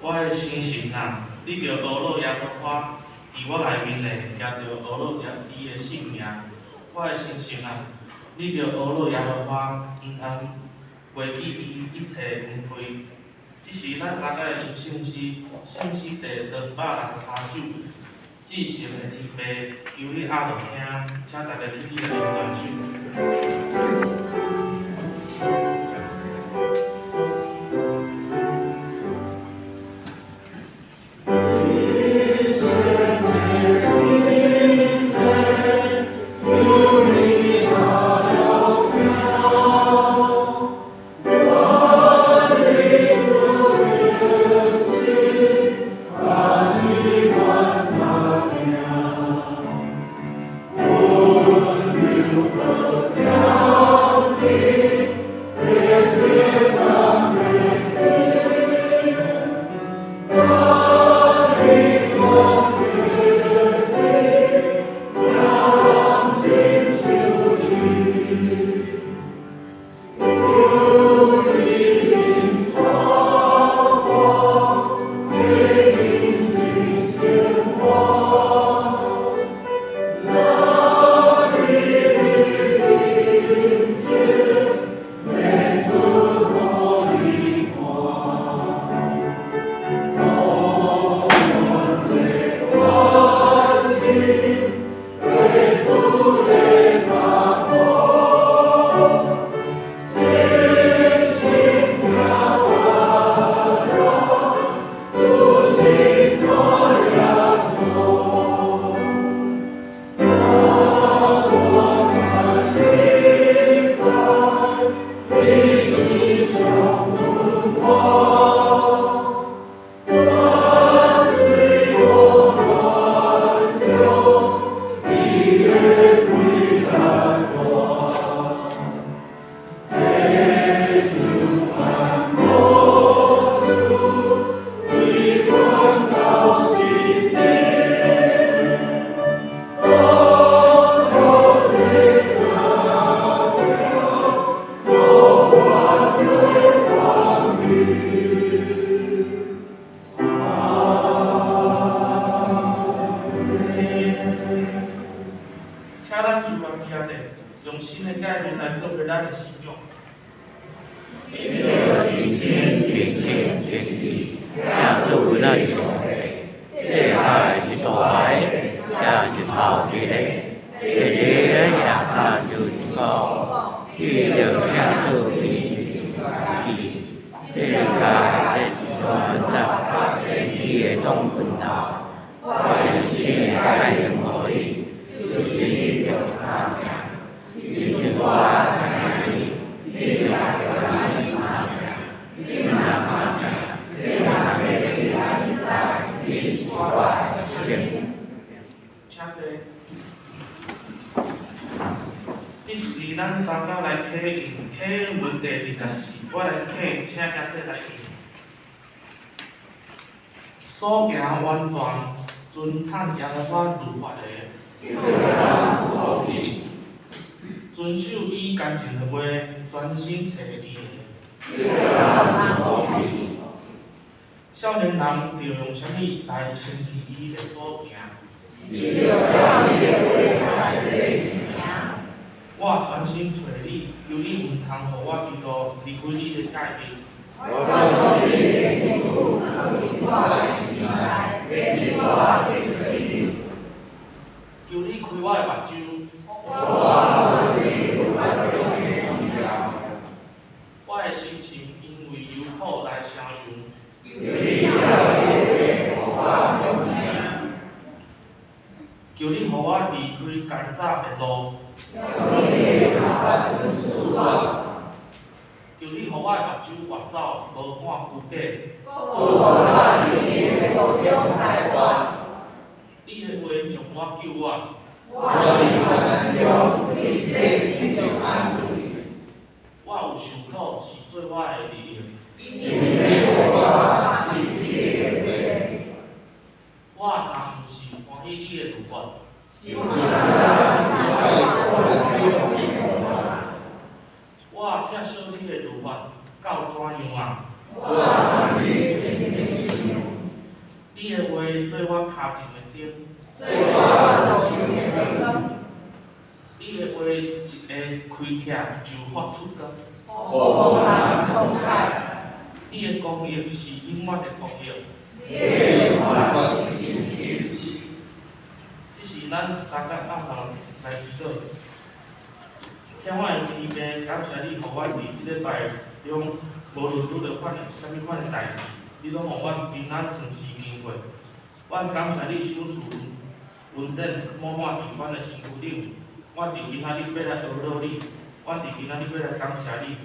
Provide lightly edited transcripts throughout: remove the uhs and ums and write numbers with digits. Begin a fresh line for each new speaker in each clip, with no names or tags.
我的心神啊，你着学乐耶和华，伫我内面嘞，也着学乐伊的性命。我的心神啊，你着学乐耶和华，毋通忘记伊一切恩惠。这是咱三个的圣诗，圣诗第263首，至圣的天父，求你压落听，请大家去听这全首。用新的概念来告别咱的信仰。
因着真心、全心、全意，也做为咱的上帝。这爱是大爱，也是头一个。第二个也三就是讲，伊着听说比记。这个这是全集神奇的总频道，我的新的概念互你，就是你着三命。就是我爱你，你来着咱三命，你若三命，这人要比咱知，你是我的神。
请坐。这是咱三个来考验，考验问题24，我来考，请家姐来应。所行完全遵探耶和华律法的。遵守伊干净的话，专心找伊的。少年人着用啥物来称提伊的所行？我专心找你，求你毋通互我遗落离开你的界面。求你开我的目睭。我的心情因为忧苦来声扬。求你互我离开艰窄的路。你互我的目睭越走，无看虚假。
不互我离你的无中害我。
你的话将我救我。
我离患难中，你这天中安慰。
我有受苦，是做我的力量。
你的我是你的力量。
我若毋是欢喜你的律法，
就不知我的力量。
我疼惜你的律法，到怎样啊？
我爱你真心。
你的话做我脚前的灯，
做我路上的灯。
你的话一下开拆就发出光。
互人同解。
你的公义是永远的公义。
你的话是真实。
这是咱三甲8号来祈祷。向我的天父，感谢你，互我伫即礼拜中，无论拄着啥物款的代志，你拢互我平安顺时经过。我感谢你手术稳定满满伫阮的身躯顶。我伫今仔日要来学乐你，我伫今仔日要来感谢你，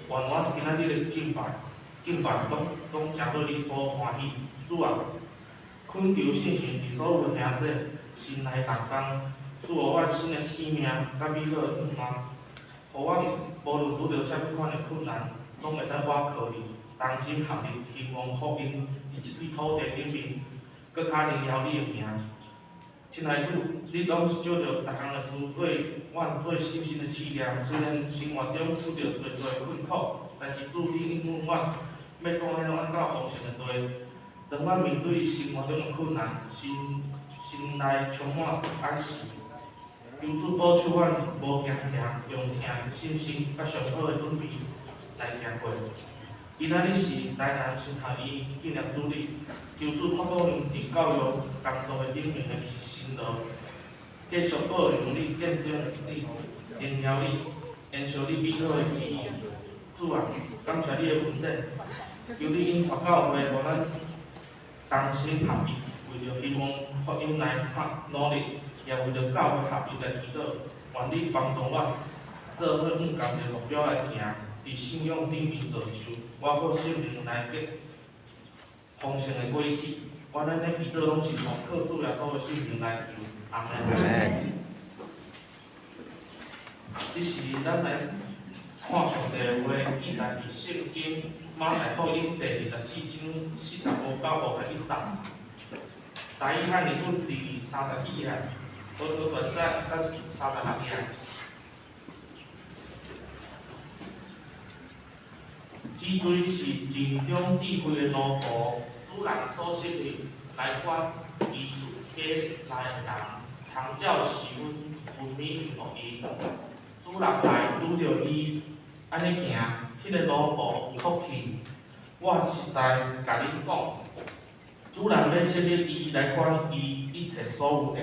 愿我今仔日的敬拜总诚对你所欢喜。主啊，恳求圣神伫所有的兄弟心内动工，赐予我新的生命甲美好的愿望，互我无论拄着啥物款的困难，拢会使我靠你，同心合力，希望福音伫即片土地顶面，搁较荣耀你的名。亲爱的主，你总是照着逐项的事对阮做信心的试验，虽然生活中遇到侪侪困苦，但是主你应允阮，要带领阮到丰盛的地。当阮面对生活中的困难，心内充满安息。求主保守阮无惊吓，用听信心甲上好的准备来行过。今仔日是台南新学院纪念主日，求主托付因伫教育工作的顶面的辛劳，继续保佑你、见证你、荣耀你，延续你美好的旨意。主啊，感谢你的恩典，求你引带教会，互咱同心合意，为着希望福音来努力，也为着教会合一来祈祷。愿你帮助我，做伙向同一个目标来行，伫信仰顶面造就，我靠圣灵来结丰盛的果子。我咱的祈祷拢是奉靠主耶稣的圣名来求，阿门。这是咱来看上帝的话，记载伫圣经马太福音第24章45到51节。大约翰尼顿第31页，好多短暂36页。智慧是真中智慧的奴仆，主人所设立来管伊厝家内人，通照时分米予伊。主人来拄着伊安尼行，迄个奴仆有福气。我实在甲恁讲，主人要设立伊来管伊一切所有的，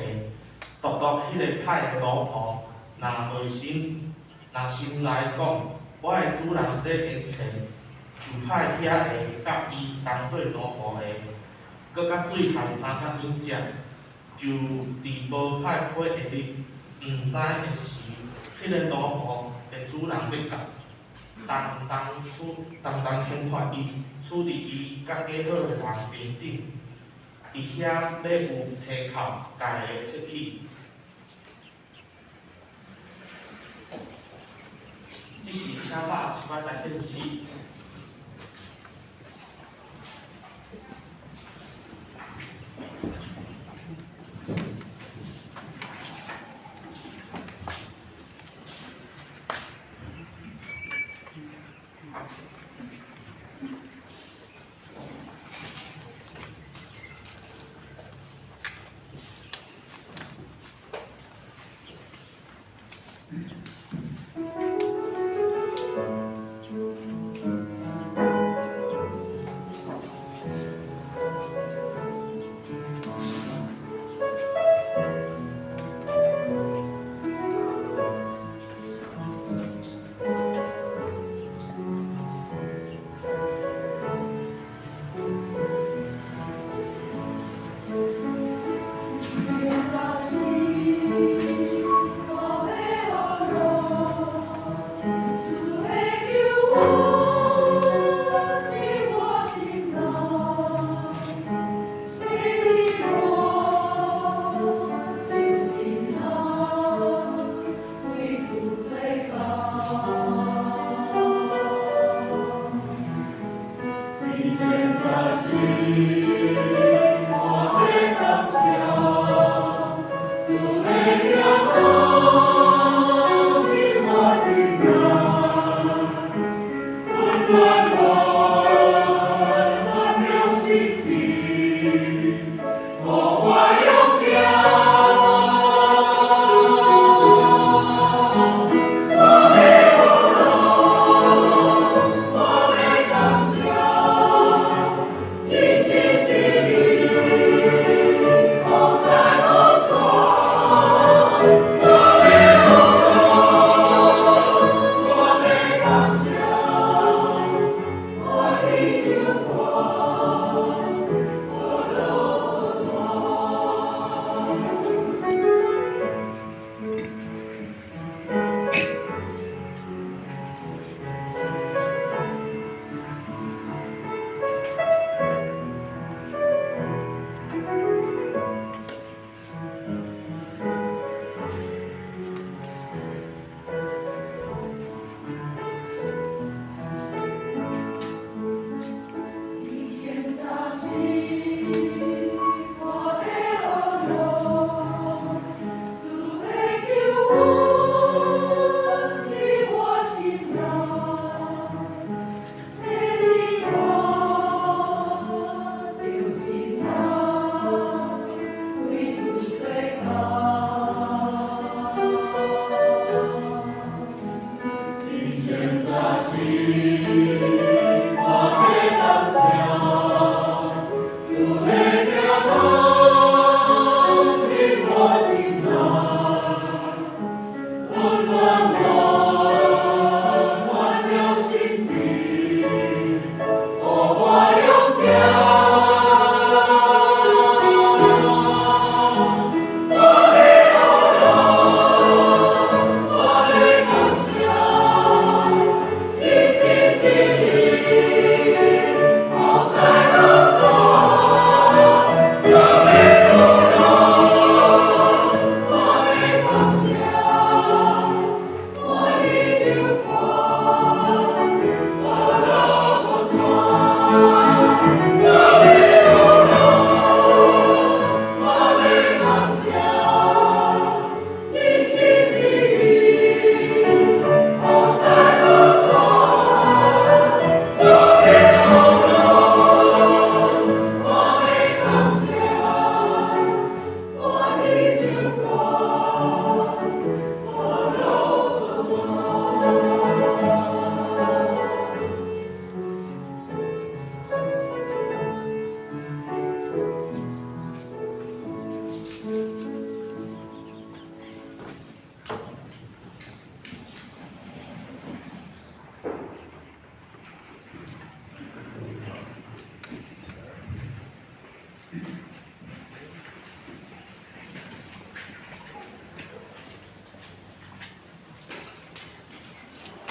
独迄个歹的奴仆，若心来讲，我的主人在因找，就歹遐个甲伊同做奴仆的，搁甲水含三角因食，就伫无歹火的日，毋知的时，迄个奴仆的主人要甲。当轻发伊，处伫伊甲计好的人面顶，伫遐要有提口，家的出去。这是请爸是摆来练习。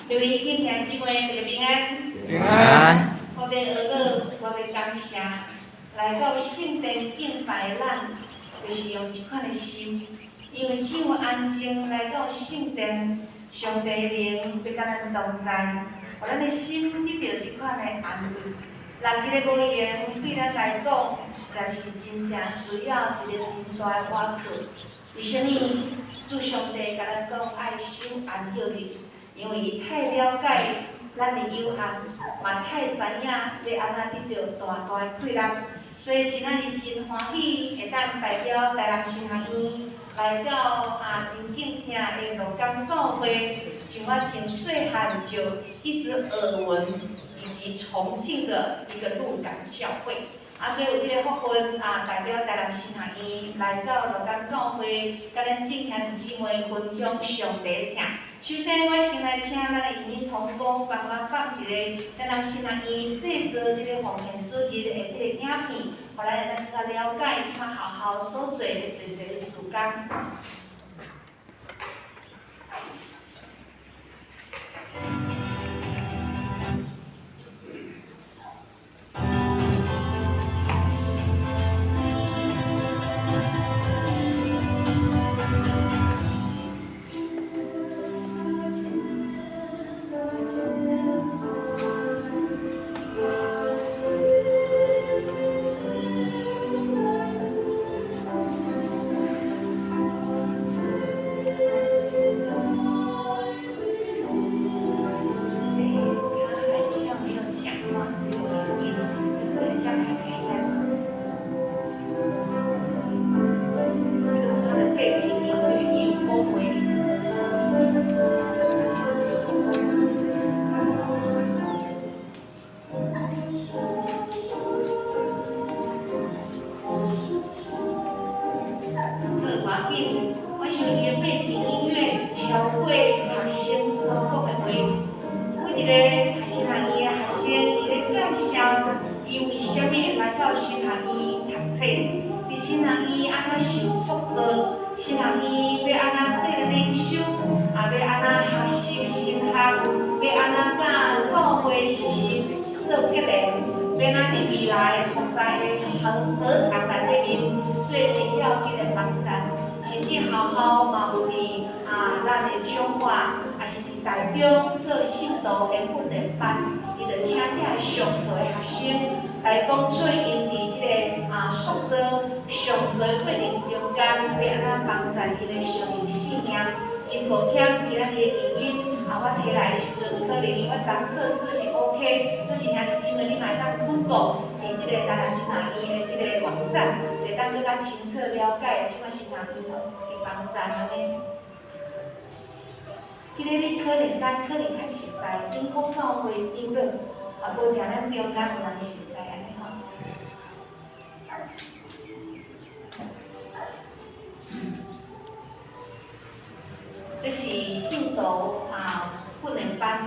各位敬听姊妹，大家平安。
平安。
我要学乐，我要感谢，来到圣殿敬拜咱，就是用一款的心，因为只有安静来到圣殿，上帝灵要甲咱同在，互咱的心得到一款的安慰。人一个无言对咱来讲，实在是真正需要一个真大的瓦靠。为什么？主上帝甲咱讲爱守安息日，因为伊太了解咱的有限，嘛太知影要安怎得到大大的快乐，所以今仔日真欢喜，会当代表台南新学院来到真敬听的鹿港教会，像我真细汉就一直耳闻以及崇敬的一个鹿港教会。所以有这个福分代表台南新学院来到鹿港教会，甲咱敬兄姊妹分享上帝的疼。首先，我先来请咱的语音同工帮我放一个台南新学院制作这个奉献主日的这个影片，互咱会当更加了解即摆学校所做的侪的事工。测试是 OK， 就是兄弟姊妹，你嘛当 Google 伫即个台南新学院的即个网站，会当更加清楚了解即款新学院的网站安尼。即个你可能较熟悉，永福教会英语，无定咱中间有人熟悉安尼吼。这是信徒训练班。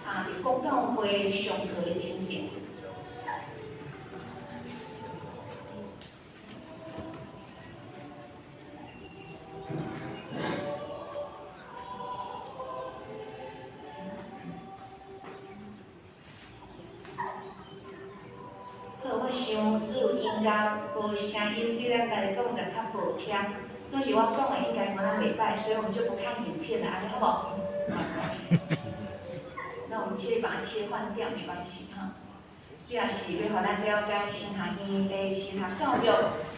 伫公教会上课的经验。好，我想只有音乐无声音对咱来讲就较无听。总是我讲的应该可能袂歹，所以我们就不看影片了，安尼好无？那我们直接把它切换掉，没关系哈。主要是要互咱了解新学院的神学教育，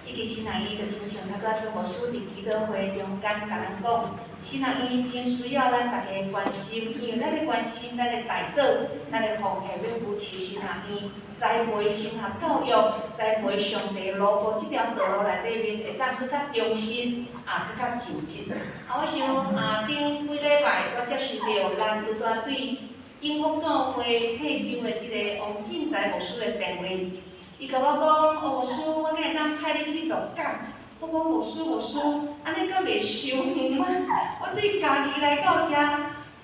以及新学院的亲像他拄仔曾无师伫祈祷会中间甲咱讲，新学院真需要咱大家关心，因为咱咧关心咱咧大岛，咱咧奉献要扶持新学院，栽培神学教育，栽培上帝路过这条道路内底面，会当更较忠心，更较前进。我想顶几礼拜我接受到咱拄仔对永福教会退休的即个王进财牧师的电话，伊甲我讲，牧师，我敢会当派你去鹿港？我讲牧师，安尼敢袂伤远吗？我对家己来到遮，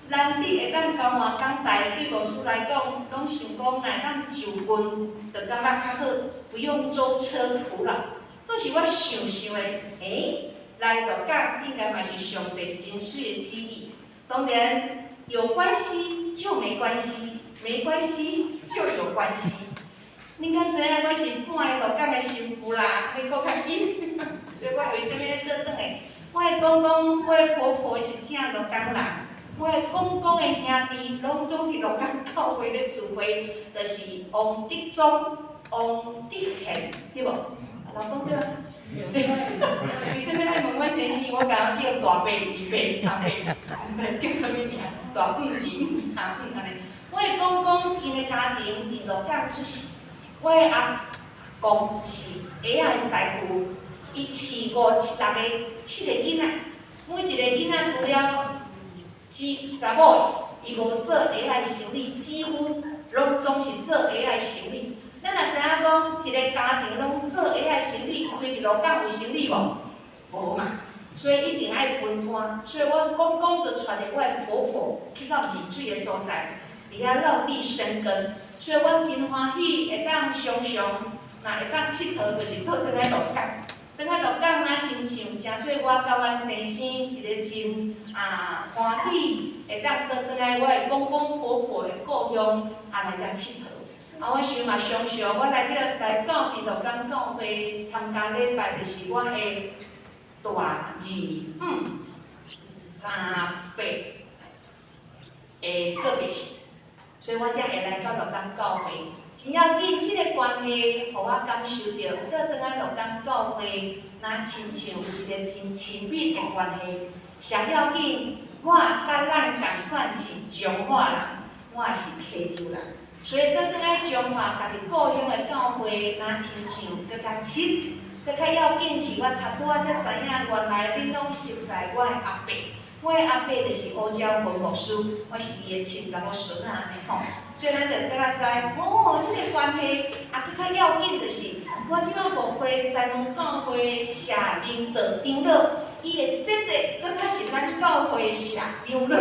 难得会当交换讲台，对牧师来讲，拢想讲来当就近，就感觉较好，不用舟车途劳。总是我想的，来鹿港应该嘛是上帝真水的旨意。当然。有关系就没关系，没关系就有关系。恁敢知影我是半个鹿港的新妇啦，你搁较紧，所以我为虾米咧倒转的？我的公公，我的婆婆是正鹿港人，我的公公的兄弟拢总伫鹿港教会咧聚会，就是王德忠、王德贤，对无？老公对吗？对。为虾米爱问我先生？我甲我叫大伯、二伯、三伯，叫啥物名？大伯、二伯、三伯安尼。我的公公因的家庭伫鹿港出世。我的阿公是鞋仔的师傅，伊饲过7个囡仔，每一个囡仔除了查某的，伊无做鞋仔生意，几乎拢总是做鞋仔生意。咱若知影讲一个家庭拢做鞋仔生意，开伫鹿港有生意无？无嘛，所以一定爱分摊。所以我公公就带着我的婆婆去到治水的所在，伫遐落地生根。所以我真欢喜会当常常，若会当佚佗，就是倒转来鹿港。转来鹿港，若亲像诚做我甲阮先生一个真欢喜，会当倒转来我的公公婆婆的故乡来遮佚佗。我想嘛，常常我来到伫鹿港教会参加礼拜，就是我的大3伯的告别式。所以我才会来到鹿港教会，真要紧，这个关系，互我感受到，倒转来鹿港教会，若亲像有一个真亲密的关系。上要紧，我甲咱同款是彰化人，我也是溪州人，所以倒转来彰化，家己故乡的教会，若亲像搁较亲，搁较要紧是我拄拄仔才知影，原來恁拢熟悉我的阿伯。我的阿伯就是乌鸟文牧师，我是伊的亲查某孙仔安尼吼，所以咱就搁较知，这个关系搁较要紧就是，我即摆牧会西门教会社领导长老，伊的姐姐搁较是咱教会社长老，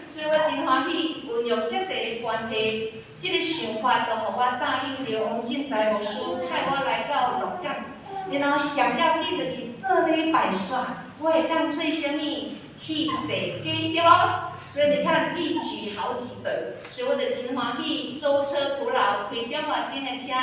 所以我真欢喜运用遮济的关系，这个想法就互我答应着王进财牧师派我来到鹿港，然后上要紧就是做礼拜煞，我会当做啥物？去世机对无？所以你看一举好几得，所以我就真欢喜，舟车徒劳，开中外钟的车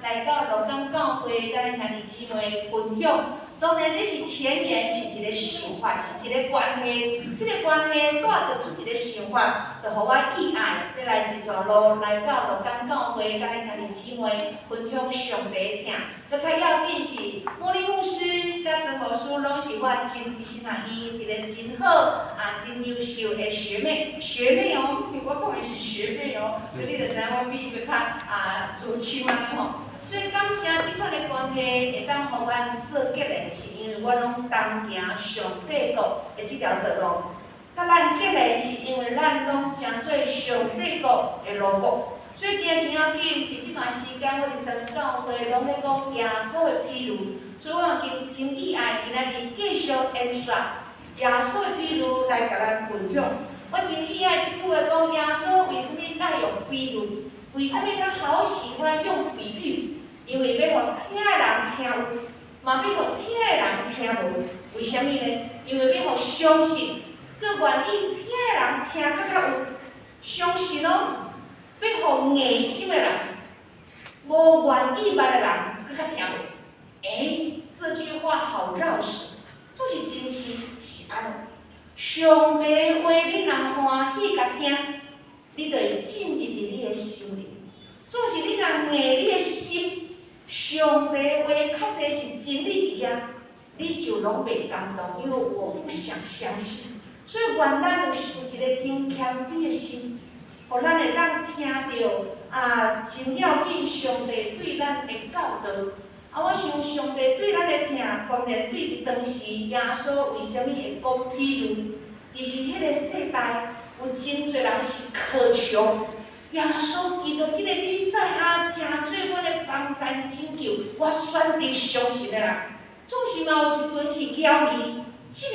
来到鹿港教会，甲咱兄弟姊妹分享。当然，这是前言，是一个想法，是一个关系。这个关系带着出一个想法，就互我意爱，要来一段路来到鹿港教会，甲咱兄弟姊妹分享上帝的疼。搁较要紧是，茉莉牧师甲曾牧师拢是我真伫心内伊一个真好真优秀的学妹哦，我讲的是学妹哦，所以你就知影我比伊搁较自强安尼吼。所以感谢即款的关系会当互阮做结连，是因为我拢同行上帝国的即条道路。甲咱结连是因为咱拢诚做上帝国的路过。所以真要紧，伫即段时间我伫西门教会拢咧讲耶稣的披露，所以我真意爱今仔日继续演说耶稣的披露来甲咱分享。我真意爱即句话讲，耶稣为什么爱用比喻？为什么他好喜欢用比喻？因为要互听的人听有，嘛要互听的人听无。为什么呢？因为要互相信，佮愿意听的人听佮较有，相信哦，要互硬心的人，无愿意捌的人佮较听无。这句话好绕舌，就是真是安怎？上帝话你若欢喜甲听，你就会进入伫你的心里。总是你若硬你的心。上帝话较侪是真理伫遐，你就拢袂感动，因为我不想相信。所以愿咱就是有一个真谦卑的心，互咱会当听到真要紧上帝对咱的教导。我想上帝对咱的疼，当然对伫当时耶稣为什么会讲譬如，伊是迄个世代有真侪人是渴求。耶稣遇到即个比赛诚做我的帮助拯救，我选择相信的人。总是嘛有一阵是骄疑，即个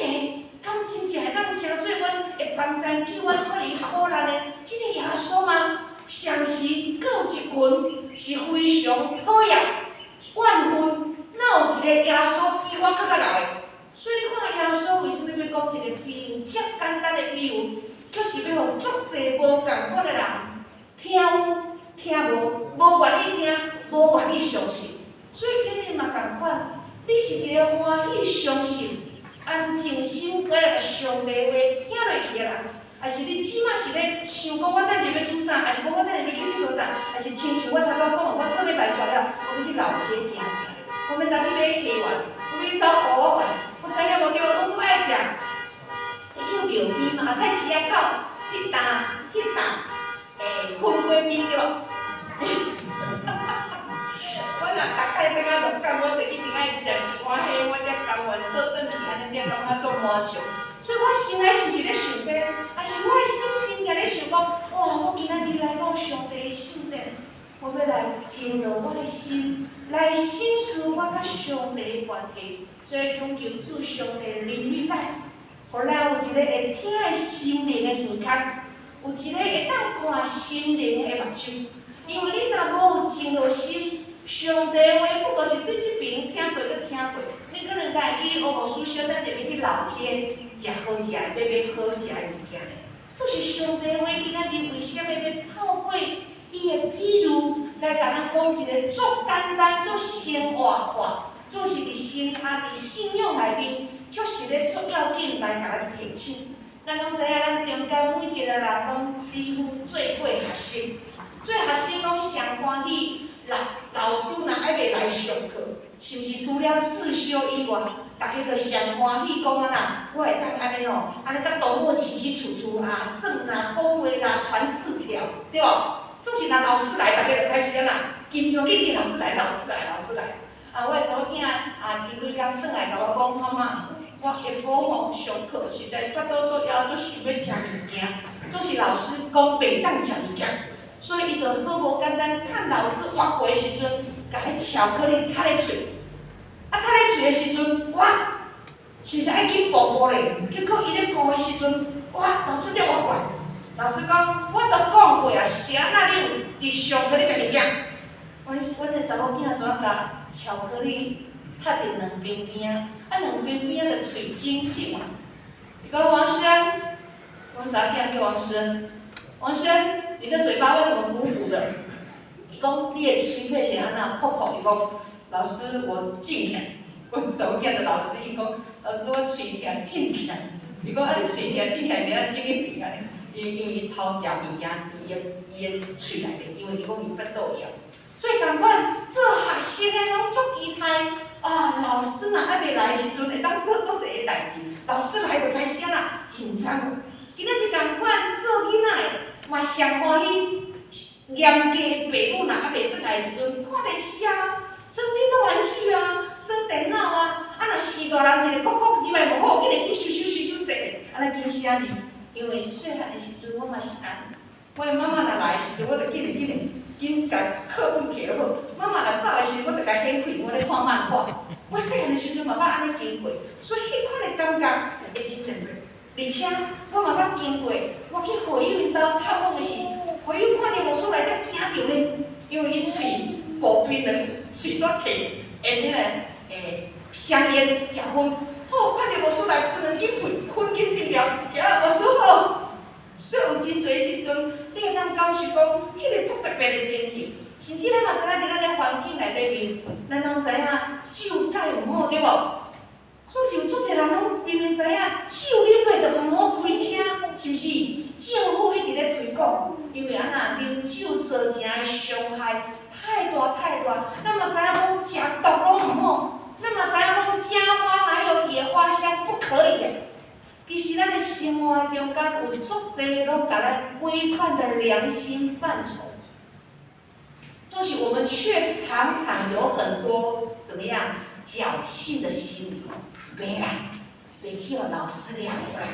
敢真正会当诚做阮会帮助救阮脱离苦难的，即个耶稣吗？上时佫有一群是非常讨厌、怨恨，哪有一个耶稣比我佫较老的？所以你看耶稣为什么要讲一个比喻，遮简单的比喻？就是要互足侪共款，你是一个欢喜相信、安静心过来上帝话听落去的人，还是你即马是咧想讲我等下要煮啥，还是讲我等下要去佚佗啥，还是亲像我头仔讲，我做礼拜煞了，我要去老街行行，我明仔去买虾丸，我要走蚵仔，我知影无对，我最爱食。伊叫庙边嘛，菜市仔口迄搭粉粿面对。我若逐摆等下落工，我就一定爱食一碗迄，我才甘愿倒转去，安尼才感觉足满足。所以我心内是毋是咧想这，还是我的心真正咧想讲，哇！我今仔日来到上帝的圣殿，我要来进入我的心，来审视我甲上帝的关系。所以恳求主上帝的灵力来，互咱有一个会听的心灵的耳孔，有一个会当看心灵的目睭。因为你若无有进入心，上帝话不过是对即边听过搁听过，你可能家会记乌无事小等下要去老街食好食的，要买好食的物件嘞。就是上帝话，今仔日为什么要透过伊的比喻来甲咱讲一个足简单、足生活化，就是伫心骹、伫信仰内面，确实咧足要紧来甲咱提醒。咱拢知影，咱中间每一个人拢几乎做过学生。做学生拢上欢喜，老师若爱要来上课，是毋是除了自修以外，大家就上欢喜讲啊呐，我会当安尼哦，安尼甲同学起楚楚啊，算啊，讲话啦，传字条，对无？总是若老师来，大家就开始了呐，紧张紧张，老师来，老师来，老师来。啊，我的查某囝前几工转来甲我讲，妈妈，我下晡吼上课实在骨肚作枵，足想要食物件，总是老师讲袂当食物件。所以伊就好无简单，趁老师划过的时阵，甲迄巧克力插咧喙，插咧喙的时阵，哇，是爱紧步咧。结果伊咧步的时阵，哇，老师才划过。老师讲，我都讲过啊，是安那你伫上课咧食物件？阮的查某囝怎啊甲巧克力插伫两边边啊？两边边的喙紧紧啊。伊讲王生，阮查某囝叫王生，王生。你的嘴巴为什么鼓鼓的？伊讲你的喙体是安那破破？伊讲老师我颈疼。我查某囝的老师伊讲老师我喙疼颈疼。伊讲你喙疼颈疼是安怎一病啊？因为伊偷食物件伫伊的喙内面，因为伊讲伊腹肚枵。所以共款做学生的拢足期待啊！老师若爱要来的时阵，会当做足侪个代志。老师来就开始安那紧张。今仔日共款做囡仔的。嘛上欢喜，严家的爸母若还袂转来的时阵，看电视啊，耍电脑玩具啊，耍电脑啊，若四大人一个国入来无好，一个去咻坐，安尼惊啥呢？因为细汉的时阵，我嘛是安，我的妈妈若来的时阵，我就紧甲课本摕好，妈妈若走的时阵，我就甲掀开，我咧看漫画。我细汉的时阵嘛捌安尼经过，所以迄款的感觉会真正过。而且我嘛捌经过，我去回友因兜探访的时，回友看到无出来才惊着咧，因为伊喙薄冰软，喙煞摕那个香烟食薰，好看到无出来，不能紧喷，喷紧治疗，行啊无舒服。所以有真侪时阵，你会当感受讲，迄个足特别的情形。甚至咱嘛知影，伫咱的环境内底面，咱拢知影酒戒有好，对无？所以有足侪人拢明明知影酒啉落就毋好开车，是毋是？政府一直咧推广，因为安那啉酒造成的伤害太大。咱嘛知影讲食毒拢毋好，咱嘛知影讲家花哪有野花香，不可以的。其实咱的生活中间有足侪拢甲咱规范的良心范畴，就是我们却常常有很多怎么样侥幸的心理。袂啦，袂去互老师抓着啦，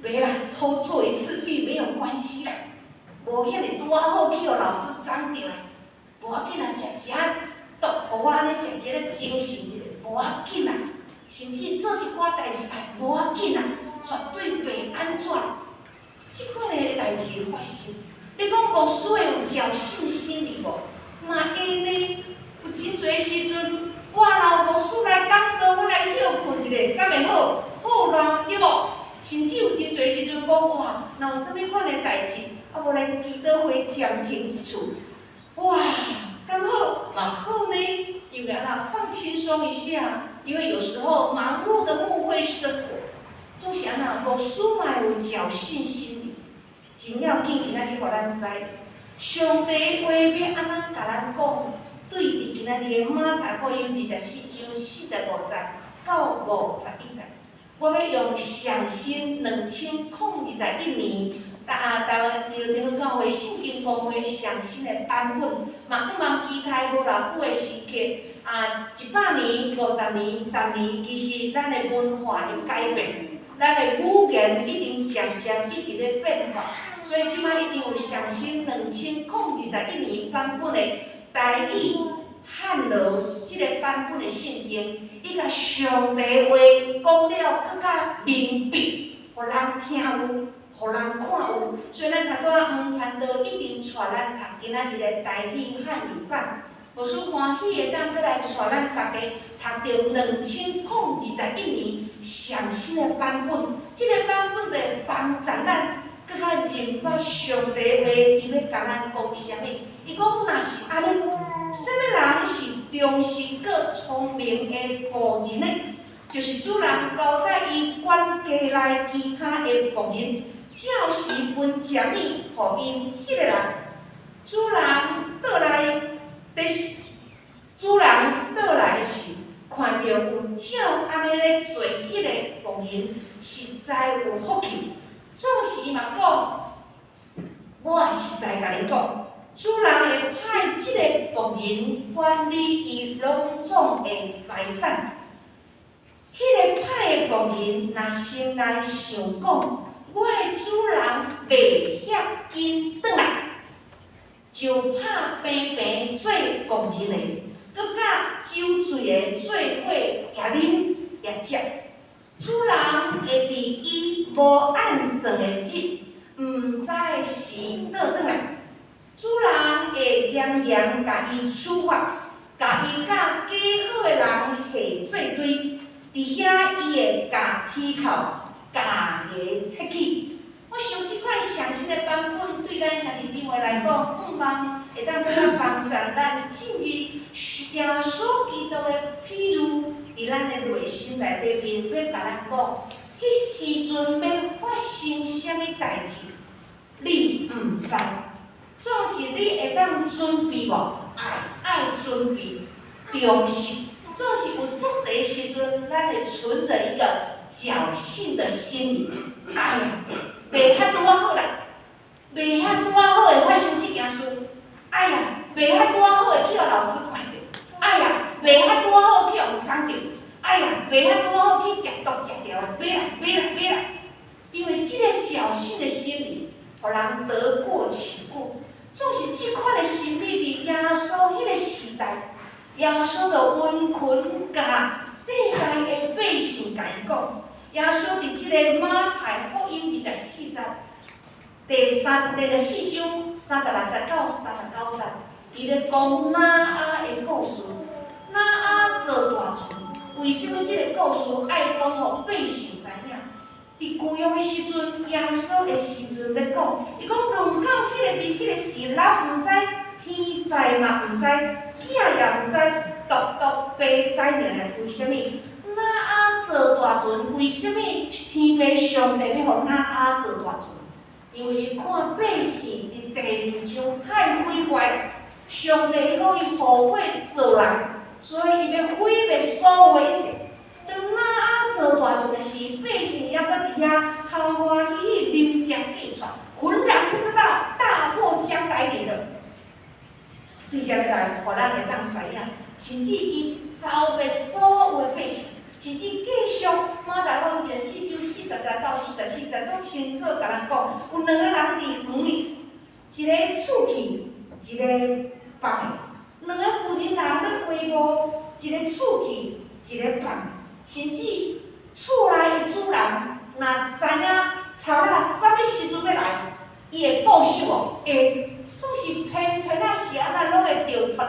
袂啦，偷做一次弊没有关系啦，无遐个拄好去互老师掌着啦，无要紧啦，食一下毒，互我安尼食一个精神一个，无要紧啦，甚至做一寡代志，无要紧啦，绝对袂安怎。即款的代志发生，你讲牧师会有侥幸心理无？若会呢？有真侪时阵。我若有牧师来讲道，我来休困一下，敢会好？好啦，对无？甚至有真侪时阵讲，哇，若有啥物款的代志，无来祈祷会暂停一处，哇，敢好？嘛好呢，因为安那放轻松一下，因为有时候忙碌的目会生活，总是安那牧师嘛有侥幸心理，真要紧，今仔日互咱知，上帝话要安怎甲咱讲，对伫今仔日的马太福音24章45节到51节，我要用上新2021年。台湾朝天教会圣经公会上新的版本，嘛毋茫期待无偌久的时刻，100年、50年、10年，其实咱的文化咧改变，咱的语言一定渐渐一直咧变化，所以即摆一定有上新2021年版本的台语汉罗即个版本的圣经，伊甲上帝话讲了更较明白，互人听有。互人看有，所以咱头拄仔黄传道一定带咱读今仔日的台语汉语版。牧师欢喜会当过来带咱大家读到2021年上新的版本。即个版本的帮助咱更较认捌上帝话，伊要甲咱讲啥物？伊讲若是安尼，啥物人是忠实佮聪明的仆人呢？就是主人交代伊管家内其他的仆人。照时分食物，互因迄个人，主人倒来时，看到有照安尼咧做迄个仆人，实在有福气。总是伊嘛讲，我实在甲你讲，主人会派即个仆人管理伊隆重的财产。迄个派的仆人若心内想讲，我的主人袂遐紧转来，就拍平平做工人的，佮甲酒醉的做伙也啉也食。主人会伫伊无按算的日，毋知是倒转来，主人会严严甲伊处罚，甲伊甲假好的人下做对，伫遐伊会甲铁口。家己切去，我想即款上新的版本对咱兄弟姊妹来讲，毋茫会当对咱帮助咱进入耶稣基督的譬如，伫咱的内心内底面，要甲咱讲，迄时阵要发生啥物代志，你毋知，总是你会当准备无？爱准备，忠实，总是有足侪时阵，咱会存着一个。侥幸的心理，哎呀，袂遐拄好啦，袂遐拄好会发生即件事，哎呀，袂遐拄好会去互老师看到，哎呀，袂遐拄好去互长着，哎呀，袂遐拄好去食毒食掉啊，袂啦，因为即个侥幸的心理，互人得过且过，总是即款的心理伫耶稣迄个时代。耶稣就温群甲世界的百姓甲伊讲，耶稣伫即个马太福音24章第4章36节到39节，伊咧讲拿阿的故事。拿阿做大船，为什么即个故事爱讲互百姓知影？伫旧约的时阵，耶稣的时阵咧讲，伊讲论到迄个日、迄个时，人毋知，天使嘛毋知。囝也毋知，独爸知尔。为什么？拿阿做大船？为什么天父上帝要互拿阿做大船？因为伊看百姓伫地面上太毁坏，上帝讲伊后悔做人，所以伊要毁灭所有一切。当拿阿做大船的时，百姓还搁伫遐欢欢喜喜啉食计算，浑然不知道大祸将来临了。对遮要来，互咱会当知影，甚至伊招灭所有的百姓，甚至继续马太福音24章40节到44节，总清楚甲咱讲，有2个人伫园里，一个厝去，一个放的，2个妇人人咧话无，一个厝去，一个放，甚至厝内的主人若知影賊仔啥物时阵要来，伊会报仇无？会。总是偏偏是安那拢会着贼头，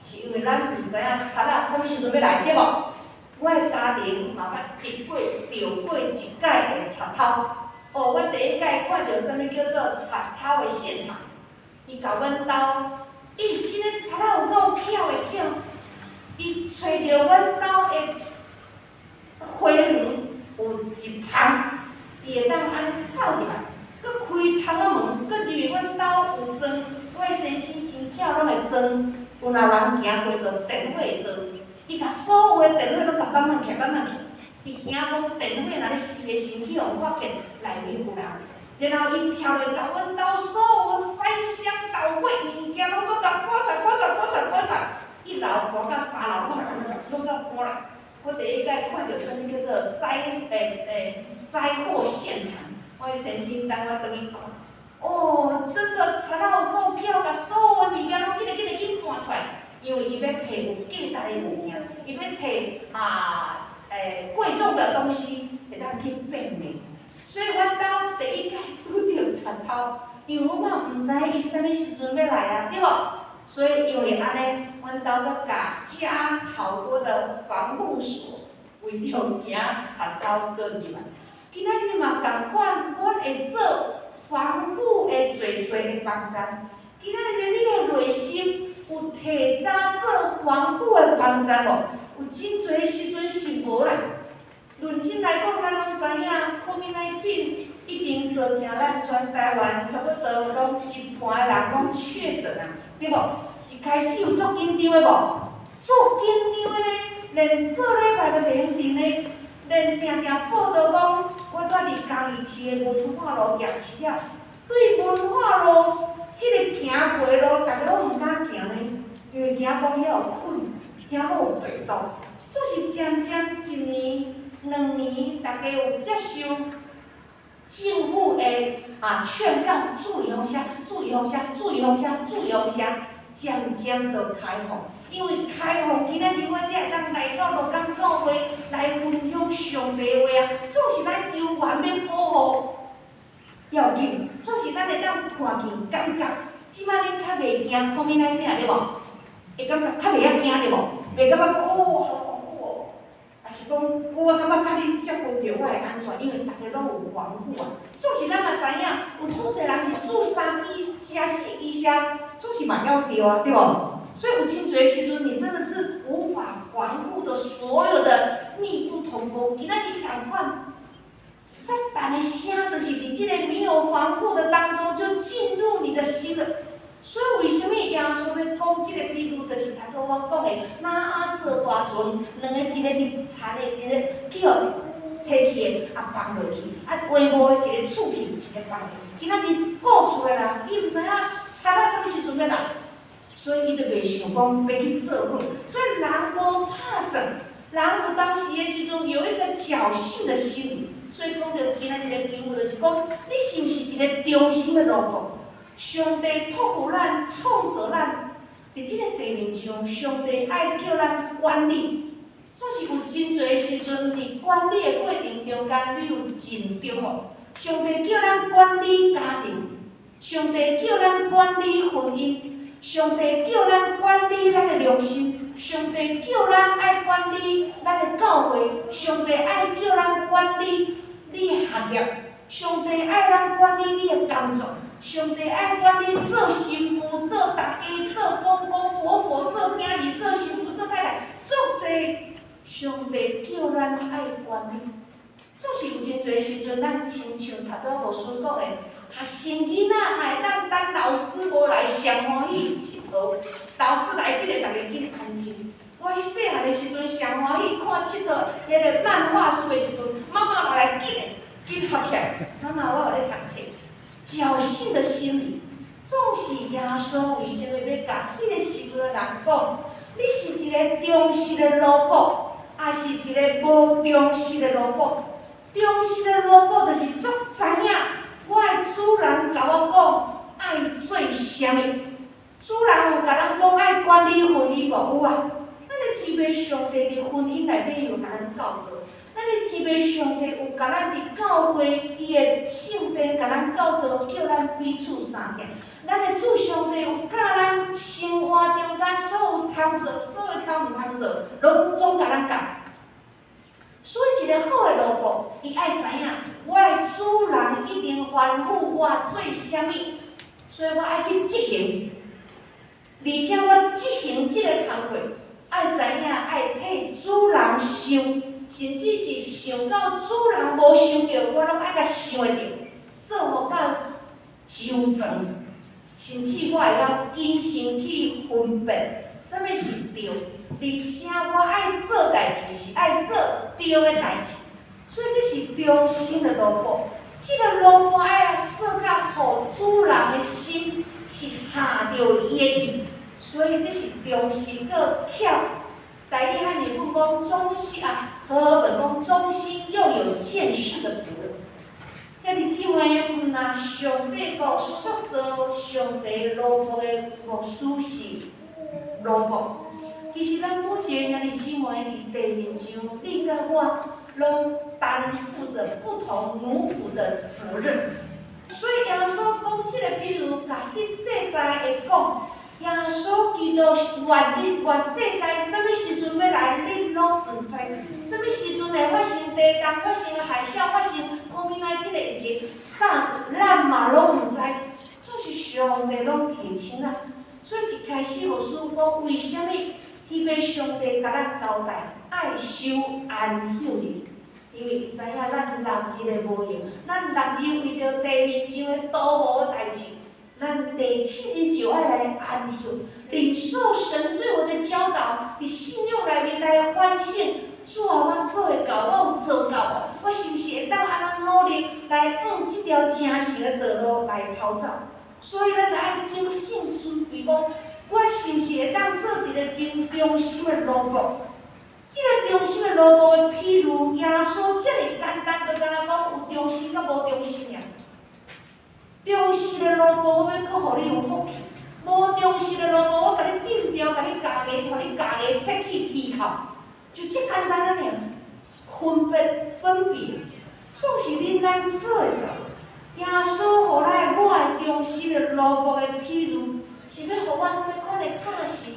是因为咱毋知影賊仔啥物时阵要来，对无？我的家庭嘛捌遇过、着过一届的贼头。哦，我第一届看到啥物叫做贼头的现场，伊甲阮兜，即个賊仔有够巧的巧，伊找着阮兜的花园有一芳，伊会当安尼走入来，佮开窗仔门，佮入去阮兜有装，我的先生真巧，拢会装。有若人行过着电火的道，伊甲所有的电火拢甲放起，伊惊讲电火若咧熄的时候，互发现内面有人，然后伊跳落甲阮兜所有的翻箱倒柜物件拢搁甲搬出来，一楼搬到三楼，拢甲搬来。我第一摆看到啥物叫做灾祸现场，我的先生等我转去看。哦，真的查到有够巧，甲所有的物件拢紧搬出来，因为伊要摕有价值的物件，伊要摕贵重的东西，会当去变卖。所以阮兜第一摆拄着贼头，因为我嘛毋知伊啥物时阵要来啊，对无？所以因为安尼，阮兜搁加好多的防护锁，为着惊贼头搁入来。今仔日嘛共款，阮会做防护的侪的帮站。今仔日你的内心有提早做防护的帮站无？有真侪时阵是无啦。认真来讲，咱拢知影 ，COVID-19 已经造成咱全台湾差不多拢一半的人拢确诊啊，对无？一开始有足紧张的无？足紧张的呢，连做礼拜都袂用停的，连定报道讲，我住伫嘉义市的文化路夜市啊，对文化路迄个行过的路，大家拢毋敢行呢，因为惊讲遐有菌，惊讲有病毒。这是渐渐一年、2年，大家有接受政府的劝告，注意风险，注意风险，注意风险，注意风险，渐渐就开放。因为开放，今仔日我才会当来到罗岗教会来分享上帝的话啊，这是咱有缘要保护要紧，这是咱会当看见感觉。即摆恁较袂惊COVID-19对无？会感觉较袂遐惊对无？袂感觉讲哦。也是讲，我感觉甲你接近着我的安全，因为大家拢有防护啊。就是咱嘛知影，有足侪人是住3支车、4支车，这是嘛要着啊，对无？所以有真侪时阵，你真的是无法防护的所有的密不通风。今仔日共款，撒旦的声就是伫即个没有防护的当中就进入你的心了。所以为什么耶稣要讲即个比喻，就是头拄我讲的，哪阿做大船，两个一个伫田的，一个叫摕去的，放落去，话无一个厝去，一个放落去。今仔日顾厝的人，伊毋知影田啊啥物时阵要来，所以伊就袂想讲要去做伙。所以人无拍算，人有当时的时阵有一个侥幸的心理。所以讲到今仔日的经文，就是讲，你是毋是一个忠心的路途？上帝托付咱，创造咱，伫即个地面上，上帝爱叫咱管理。这是有真侪时阵，伫管理的过程中间，你有尽着无？上帝叫咱管理家庭，上帝叫咱管理婚姻，上帝叫咱管理咱的良心，上帝叫咱爱管理咱的教会，上帝爱叫咱管理你的学业，上帝爱咱管理你的工作。上帝爱管你做媳妇、做大家、做公公婆婆、做囝儿、做媳妇、做太太，足侪。上帝叫咱爱管理，这是有真侪时阵，咱亲像头拄仔牧师讲的，学生囡仔会当等老师无来，上欢喜佚佗。老师来记得大家紧安静。我迄细汉的时阵，上欢喜看佚佗迄个漫画书的时阵，妈妈来紧合起来，妈妈我有咧读册。侥幸的心理，总是耶稣为什么要甲迄个时阵的人讲？你是一个忠实的萝卜，还是一个无忠实的萝卜？忠实的萝卜就是足知影，我的主人甲我讲爱做啥物？主人有甲咱讲爱管理婚姻无？有啊，咱的天父上帝伫婚姻内底有甲咱教导。咱的天父上帝有甲咱伫教会，伊的圣殿甲咱教导，叫咱彼此相疼。咱的主上帝有教咱生活中间所有通做，所有通毋通做，拢总甲咱教。所以一个好的萝卜，伊爱知影，我的主人一定吩咐我做啥物，所以我爱去执行，而且我执行即个工作。爱知影爱替主人想，甚至是想到主人无想到，我拢爱甲想会着，做互到周全，甚至我会晓因心去分辨什么是对，而且我爱做代志是爱做对的代志，所以这是忠心的萝卜。这个萝卜爱做到，互主人的心是下着伊的意，所以这是忠心个巧。台语和日本讲忠心啊，和合本讲忠心又有见识的仆人。兄弟姊妹，毋若上帝国塑造上帝萝卜的牧师是萝卜，其实咱每一个兄弟姊妹伫地面上，你甲我拢担负着不同奴仆的责任。所以耶稣讲这个比如，甲迄世代会讲。耶稣基督活世界，什么时阵要来，恁拢毋知。什么时阵会发生地震、发生海啸、发生COVID-19的疫情，SARS，咱嘛拢毋知。这是上帝拢提醒啊。所以一开始牧师讲，为什么天父上帝甲咱交代爱守安息日？因为伊知影咱6日的无用，咱6日为着地面上的多无的代志。咱第7日就爱来安息，领受神对我的教导，伫信仰内面来反省。主啊，我做会到，我有做到无？我是毋是会当安怎努力来往这条正实的道路来跑走？所以咱着爱警醒准备讲，我是毋是会当做一个真忠心的萝卜？这个忠心的萝卜的譬如，耶稣这么简单，就敢若讲有忠心甲无忠心尔。忠实的萝卜，我要搁互你有福气；无忠实的萝卜，我甲你顶掉，甲你夹牙，互你夹牙切去剔口，就这简单啊尔。分别，总是恁咱做会到。耶稣互来我的忠实的萝卜的譬如，是要互我什么款的教示？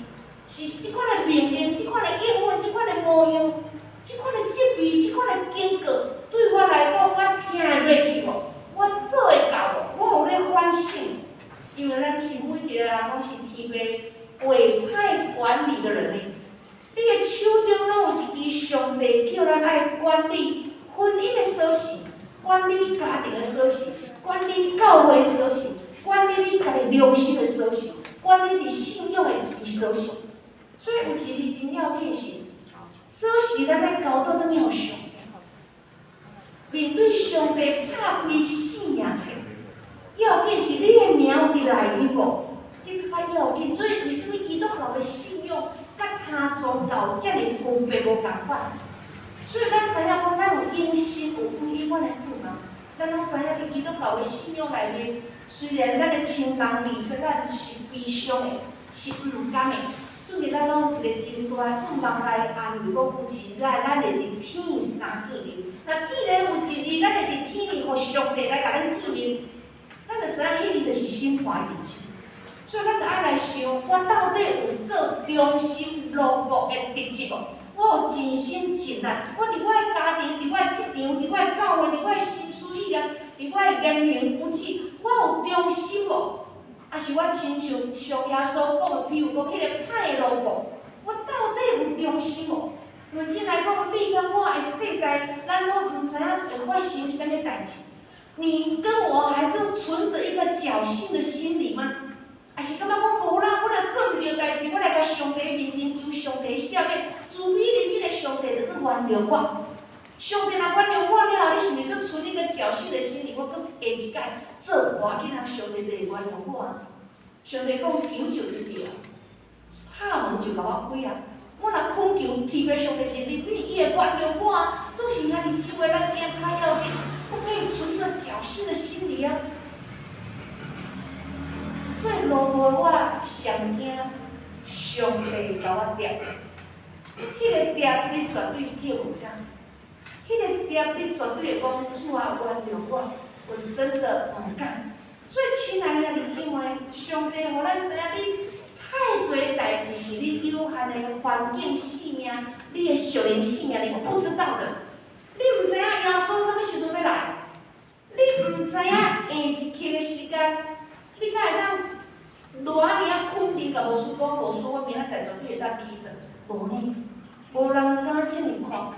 是即款的命令，即款的应允，即款的模样，即款的职位，即款的经过，对我来讲，我听会落去无？我做会到无？我有咧反省，因为咱是每一个人拢是天父委派管理的人呢。你的手中拢有一支上帝叫咱爱管理婚姻的锁匙，管理家庭的锁匙，管理教会的锁匙，管理你家己良心的锁匙，管理你信仰的一支锁匙。所以有一日真要紧是，锁匙咱在交倒转要上。面对上帝拍开生命册，要紧是你的名有伫内面无？这个较要紧。所以为什么基督教的信仰甲他宗教遮尔分别无共款？所以咱知影讲，咱有因信有不因，阮的不嘛。咱拢知影伫基督教的信仰内面，虽然咱的亲人离开咱是悲伤的，是毋甘的。总是咱拢有一个真大的盼望来安慰，讲有一日咱会伫天相见面。那既然有一日咱会伫天里，互上帝来甲咱见面，咱就知影迄日就是心怀二心。所以咱就爱来想，我到底有做忠心萝卜的特质无？我有尽心尽力，我伫我的家庭、伫我的职场、伫我的教会、伫我的心思意念、伫我的言行举止，我有忠心无？还是我亲像上耶稣讲的，譬如讲迄个歹的萝卜，我到底有忠心无？论真来讲，你跟我的世界，咱拢毋知影会发生什么代志。你跟我还是存着一个侥幸的心理吗？还是感觉讲无啦，我若做毋对代志，我来到上帝面前求上帝赦免，自比怜悯的上帝就去原谅我。上帝若原谅我了后，你是毋是搁存一个侥幸的心理？我搁下一届做无要紧啊，上帝就会原谅我啊。上帝讲求就得到，拍门就甲我开啊。我若恳求天父上帝是怜悯，伊会原谅我啊。总是兄弟姊妹，咱囝较要紧，不可以存着侥幸的心理啊。所以落落我上惊上帝甲我抓，迄个抓你绝对叫唔到，迄个抓你绝对会讲主啊原谅我，我真的唔敢。所以亲爱的兄弟姊妹，上帝互咱知影你太侪代志是你有限的环境性命，你的属灵性命你不知道的，你唔知影耶稣什么时阵要来，你唔知影下一刻的时间。你敢会当偌尔肯定甲牧师讲，牧师，我明仔载绝对会当起床。大呢，无人敢这么看口，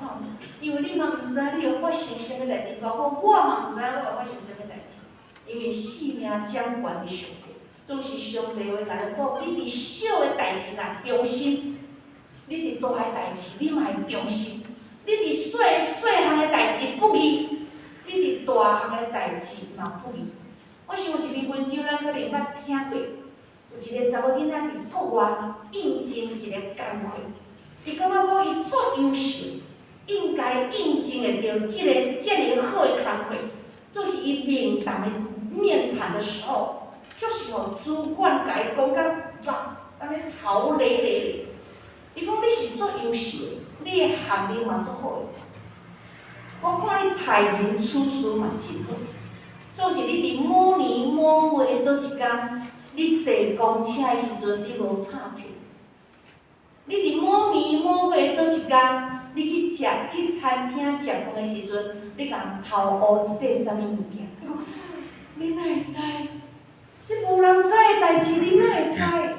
因为你嘛毋知你会发生啥物代志，包括我嘛毋知我会发生啥物代志。因为性命掌管伫上帝，总是上帝会甲咱讲，你伫小的代志若忠心，你伫大的代志你嘛会忠心，你伫细项的代志不义，你伫大项的代志嘛不义。我想有一篇文章，咱可能捌听过，有一个查某囡仔伫国外应征一个工课，伊感觉讲伊足优秀，应该应征会到这个好的工课，就是伊面谈的面谈的时候，就是互主管甲伊讲甲安尼头咧咧咧，伊讲你是足优秀的，你的学历嘛足好的，我看你待人处事嘛真好。总是你伫某年某月倒一天，你坐公车的时阵，你无拍票；你伫某年某月倒一天，你去餐厅食饭的时阵，你共头乌一块啥物物件？你哪会知？这无人知的代志，你哪会知？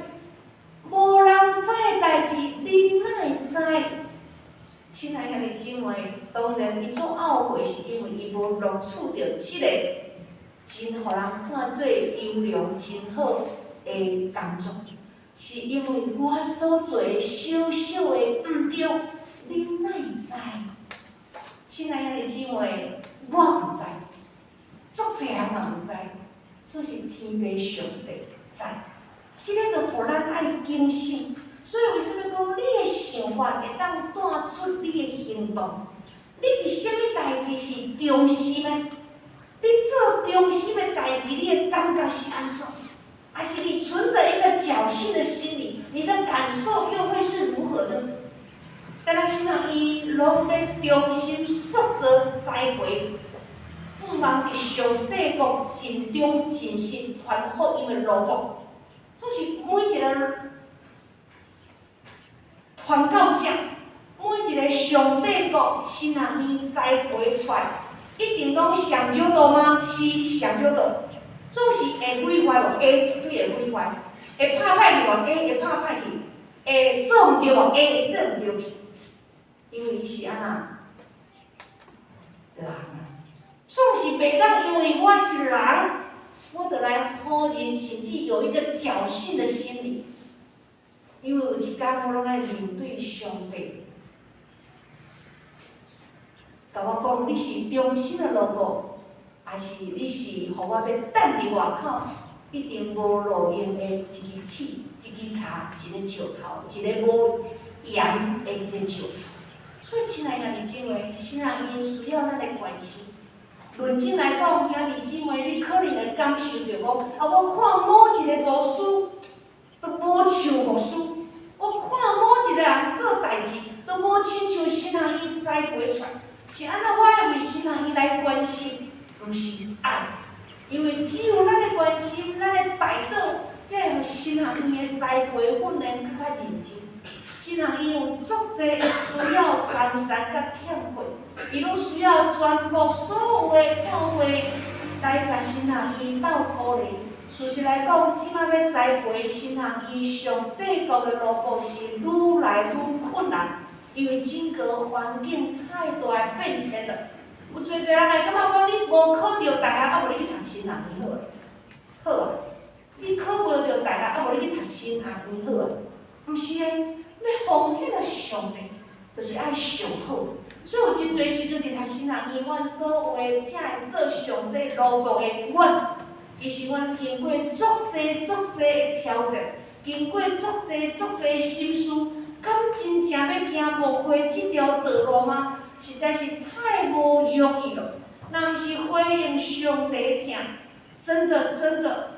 无人知的代志，你哪会知？亲爱兄弟姊妹，当然伊足懊悔，是因为伊无录取到这个。真互人看做优良、真好的工作，是因为我所做的小小的毋对，你哪会知？亲爱兄弟姊妹，我毋知，足侪人嘛毋知，总是天父上帝知。这个就互咱爱警醒。所以为什么讲你的想法会当带出你的行动？你伫啥物代志是忠心的？你做忠心的代志，你的感觉是安怎？还是你存着一个侥幸的心理？你的感受又会是如何呢？但咱亲人伊拢要忠心塑造栽培，毋茫伫上帝国尽忠尽心传福音的路途，总是每一个传教者，每一个上帝国新人伊栽培出来。一定拢上少道吗？是上少道，总是会毁坏无？会绝对会毁坏。会拍歹去无？会拍歹去。会做毋对无？会做毋对去。因为伊是安那人啊，总是袂当因为我是人，我就来唬人，甚至有一个侥幸的心理。因为有一天我拢爱面对上帝。甲我讲，你是忠心的路途，还是你是互我要等伫外口，一定无路用的一支铁、一支叉、一个石头、一个无盐的一个石头。所以，亲爱兄弟姊妹，新人伊需要咱的关心。论真来讲，兄弟姊妹，你可能会感受到讲，我看某一个牧师，都无像牧师；我看某一个人做代志，都无亲像新人伊栽培出来。是安怎？我爱为新人伊来关心，毋是爱，因为只有咱的关心，咱的带导，才会互新人伊的栽培训练更较认真。新人伊有足侪的需要关照甲欠缺，伊拢需要全国所有的单位来甲新人伊斗鼓励。事实来讲，即摆要栽培新人伊上帝国的路步是愈来愈困难。因为整个环境太大的变迁了，有侪人会感觉讲你无考到大学，啊无你去读新学院好啊，好啊，你考无到大学，啊无你去读新学院好啊，毋是的，要奉迄个上帝，就是爱上好。所以有真侪时阵伫读新学院，阮所有的才会做上帝路途的阮，其实阮经过足侪的挑战，经过足侪的心思。敢真正要行无花这条道路吗？实在是太无容易了。若毋是回应上帝的听，真的，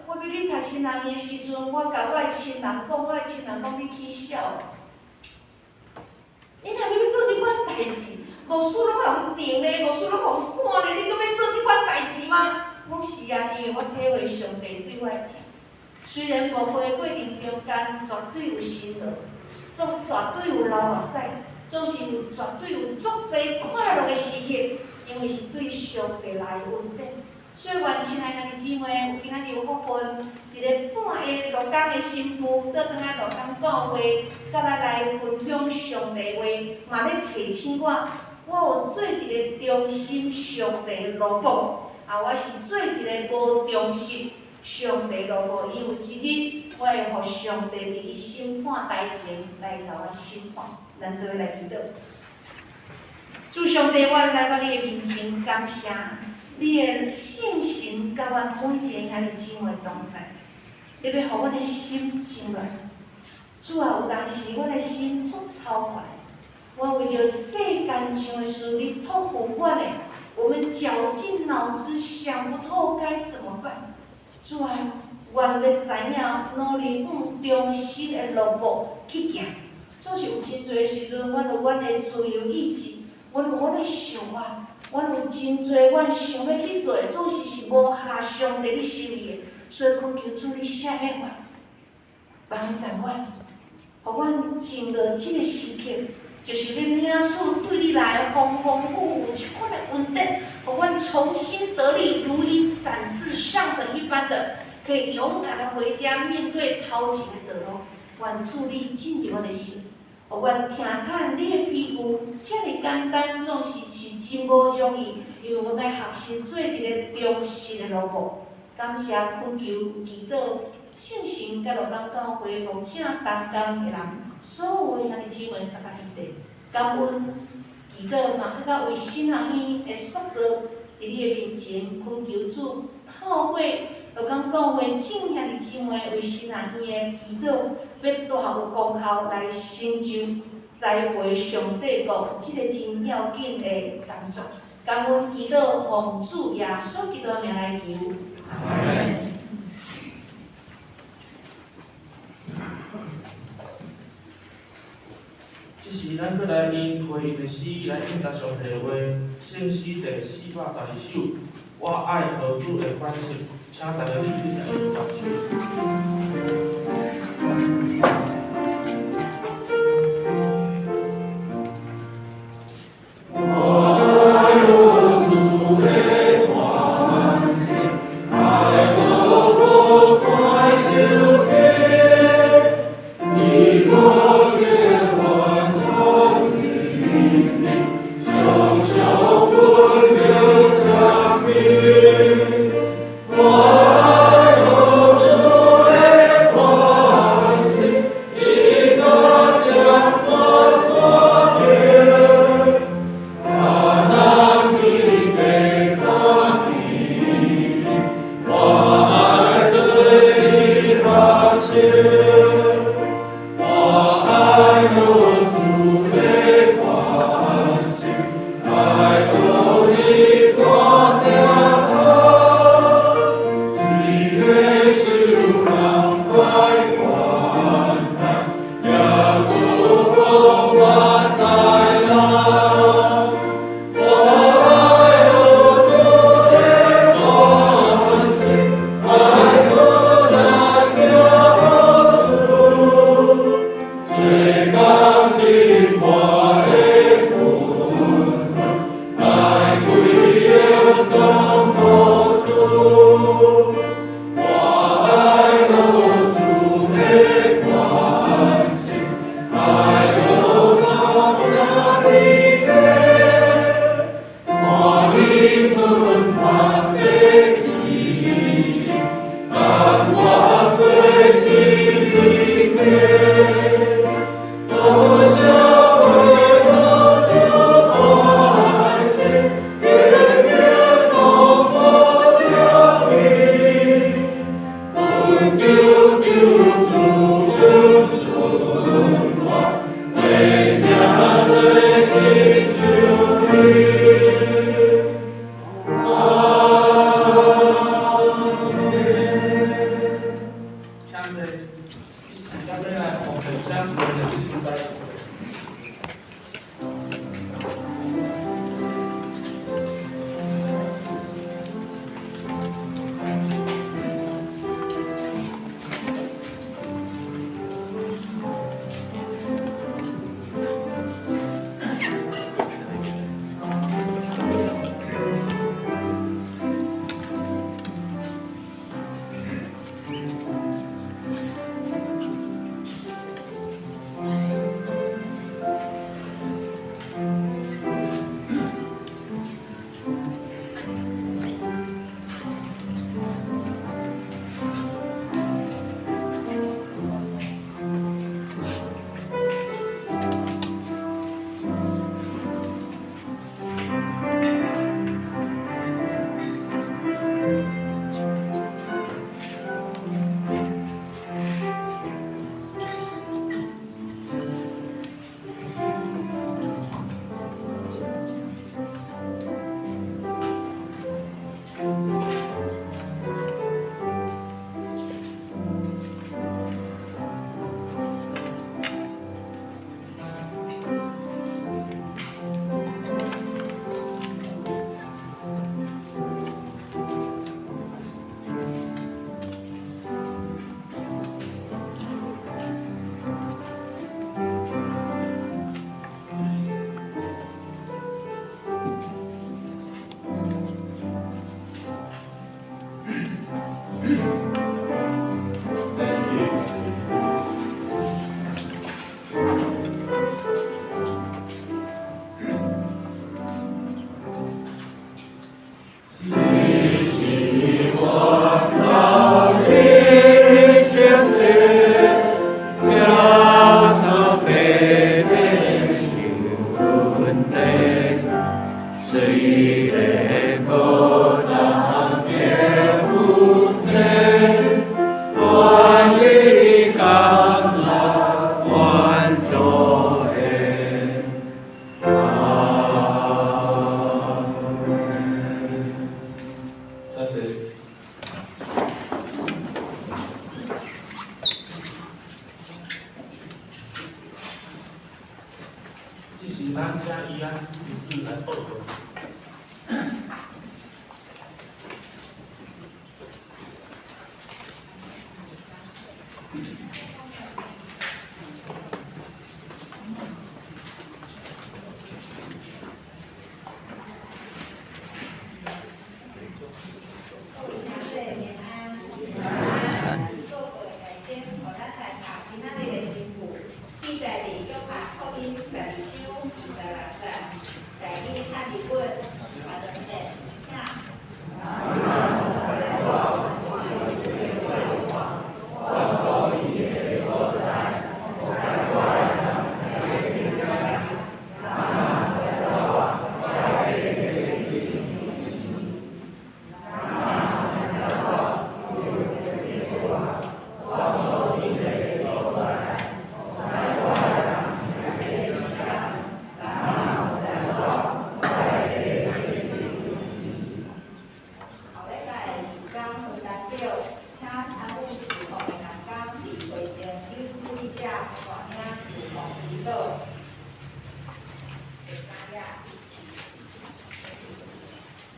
我要你读新学院的时阵，我甲我的亲人讲，我的亲人讲你去笑。你若要去做即款代志，牧师拢互定咧，牧师拢互赶咧，你阁要做即款代志吗？我是啊，因为我体会上帝对我的听。虽然无花过程中间绝对有辛劳。总绝对有流目屎，总是有绝对有足侪快乐的时刻，因为是对上帝来的恩典。所以，愿亲爱兄弟姊妹，有今仔日有福分，一个半夜落工的新妇，倒转来落工讲话，甲咱来分享上帝话，嘛咧提醒我有做一个忠心上帝萝卜，我是做一个无忠心上帝萝卜。因为一日我会互上帝伫伊审判台前来甲我审判。咱做伙来祈祷。主上帝，我来到你的面前，感谢你的圣神，甲阮每一个兄弟姊妹同在。你要互阮的心真软。主啊，有当时阮的心足操烦，我为着世间上的事，你托付我的，我们绞尽脑汁想不透该怎么办。主啊，阮要知影，努力用忠心的路步去行。总是有真侪时阵，阮有阮的自由意志，阮有阮的想法，阮有真侪阮想要去做，总是无合上帝你心意的。所以恳求主你赦免我，帮助我，互阮经历即个时刻，就是恁领主对你来丰丰富富即款的恩典，互阮重新得力，如鹰展翅上腾一般的，可以勇敢的回家面对头前的道路。愿主你进入阮的心，互阮听叹你的庇护，遮尔简单，总是真无容易，因为阮要学习做一个忠实的萝卜。感谢恳求祈祷，圣神甲落港教会牧者同工的人，所有的兄弟姊妹三甲基地，感恩祈祷嘛，更甲为新学院的塑造，伫你的面前恳求主，透过落港教会众兄弟姊妹为新学院的祈祷，要大有功效来成就栽培上帝国即个真要紧的工作。感恩祈祷，奉主耶稣基督的名来求。
这是咱搁来因回应的诗来应答上帝的话，圣诗第412首，我爱何主的反省，请大家注意来应答首。请咱家宜安执事来报告。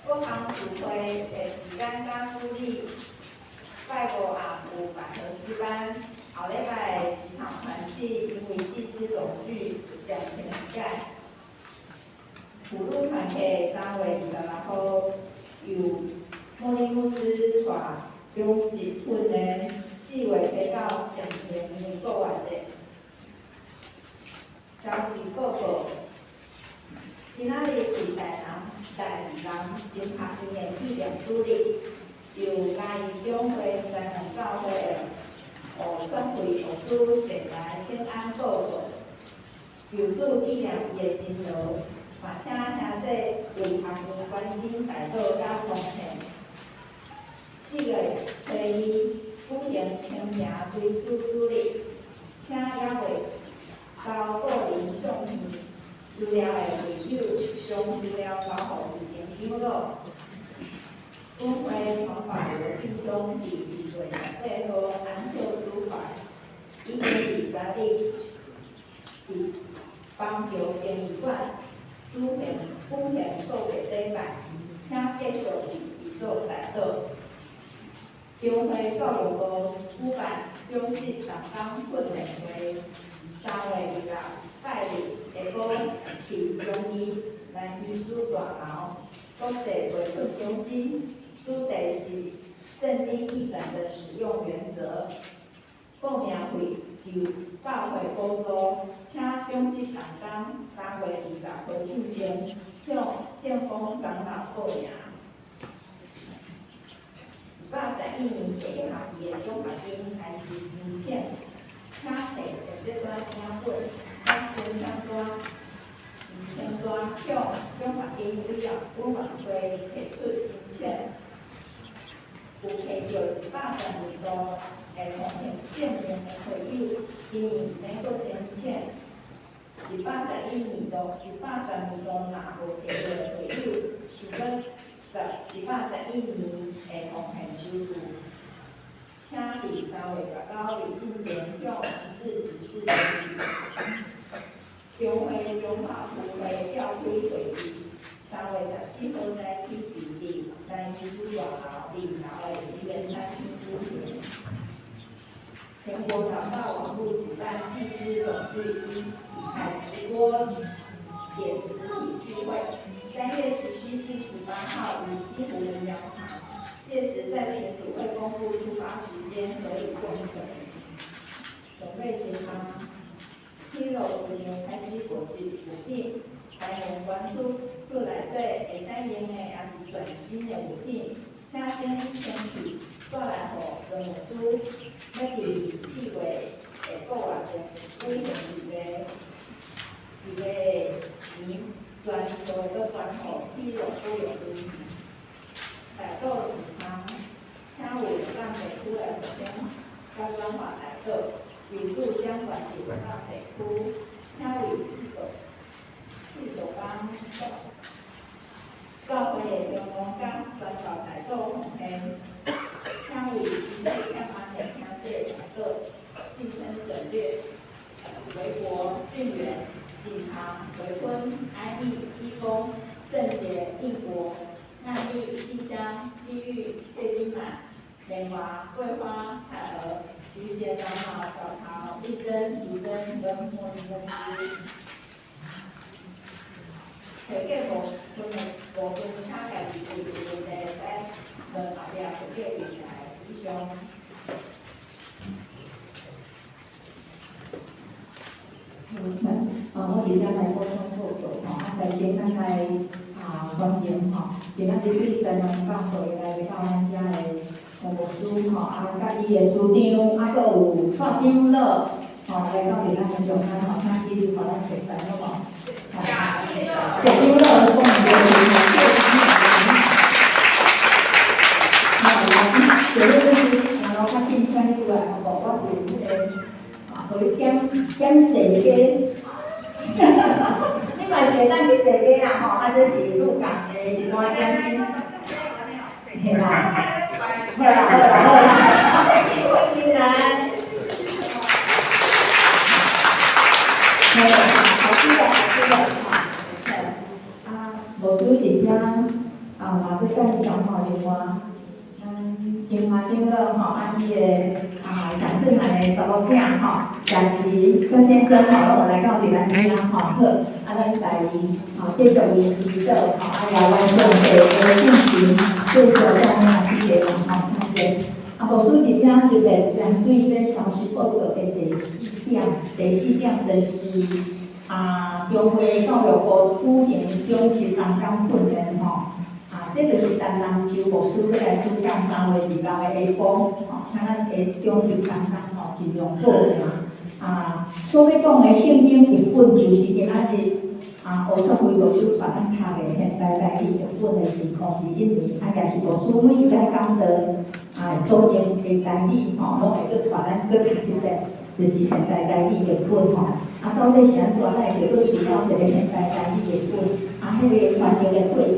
各项聚会的时间甲处理，拜五下午百合诗班，后礼拜的市场团契因为祭司总聚两天改。普渡团契3月26号由莫里牧师带中集训的4月提到上前年国外节。消息报告，今仔日是台南新学院的纪念主日，由嘉义中会3人教会的学选会学主前来请安报告，由主纪念伊的辛劳，嘛请兄弟为学院关心大道甲奉献。4月初2举行清明追思主日，请也会到个人相片资料的会友将资料交予时间记录。本会传法有弟兄伫2月18号安秀主法，以及20日伫邦桥殡仪馆举行奉献告别礼拜，请继续伫所在座。中会教育部举办中式上纲训练会，3月26拜日下晡伫中医南医师大楼国际培训中心，主题是圣经译本的使用原则。报名费由教会补助，请中职同工3月20号以前向建丰长老报名。111年第1学期的中学生开始申请，请摕成绩单影本、甲申请单、签单向中学生以后，本网会提出申请。有摕到112度的奉献证明的会友，今年免阁申请。111年度、112度若无摕到的会友，需要111年的奉献收入，请伫3月19日进行向文字指示审议。中会中华副会召开会议，3月14号在起始伫南医师大楼2楼的职员餐厅举行。全国祷告网络举办祭司总聚一海直播点实体聚会，3月17至18号于西湖人疗堂，届时在群组会公布出发时间，可以共乘。准备其他，Hero 10年开始国际武器，还有关注出来对会使用的也是全新的武器，请先前去过来互任务组，要伫4月的9月的举行一个年专做个专户Hero都有队，大道健康，请为咱地区的学生甲转化大道。由驻相关地方地区，请为4个帮教会的阳光岗转到大道奉献，请为新北干安的兄弟大道晋升省略，为国俊远、锦堂、维坤、安逸、一公、正洁、义国、曼丽、丽香、丽玉、谢丽满、美华、桂花、彩娥、于贤、长老、小桃、丽珍、李珍、文木、林文芝。会计无分差家己自己的问题，在问后壁会计问题以上。我伫遮来补充报告吼，在先咱来欢迎吼，今仔日对西门教会来到咱遮的牧师吼，甲伊的师长，阁有蔡长老吼来到伫咱的中间吼，请记住互咱熟悉好无？谢长老讲唔对，然后较紧请你过来好无？我有迄个，互你点洗鸡。你嘛是会当去洗鸡啦吼，这是鹿港的一段点心，嘿啦，好啦，欢迎来。好吃的，无拄伫遮嘛要介绍吼，另外金华长老吼，伊的小顺兰的查某囝吼，贾琪郭先生吼，来到伫咱遮吼好，咱家己继续维持着吼，也完成的进行最小量的迄个吼，牧师伫遮特别针对这消息报告的第四点就是中会教育部鼓励中职工工训练吼。这就是陈南州牧师要来主讲3月2日的下晡，请咱的中级工吼尽量报名。所要讲的圣经译本就是今仔日吴卓辉牧师传咱读的现代台语译本的是2021年，也是牧师每一摆讲到所用的台语拢会去传咱去读一个，就是现代台语译本吼。到底是安怎咱会去寻找一个现代台语译本？迄个翻译的过程。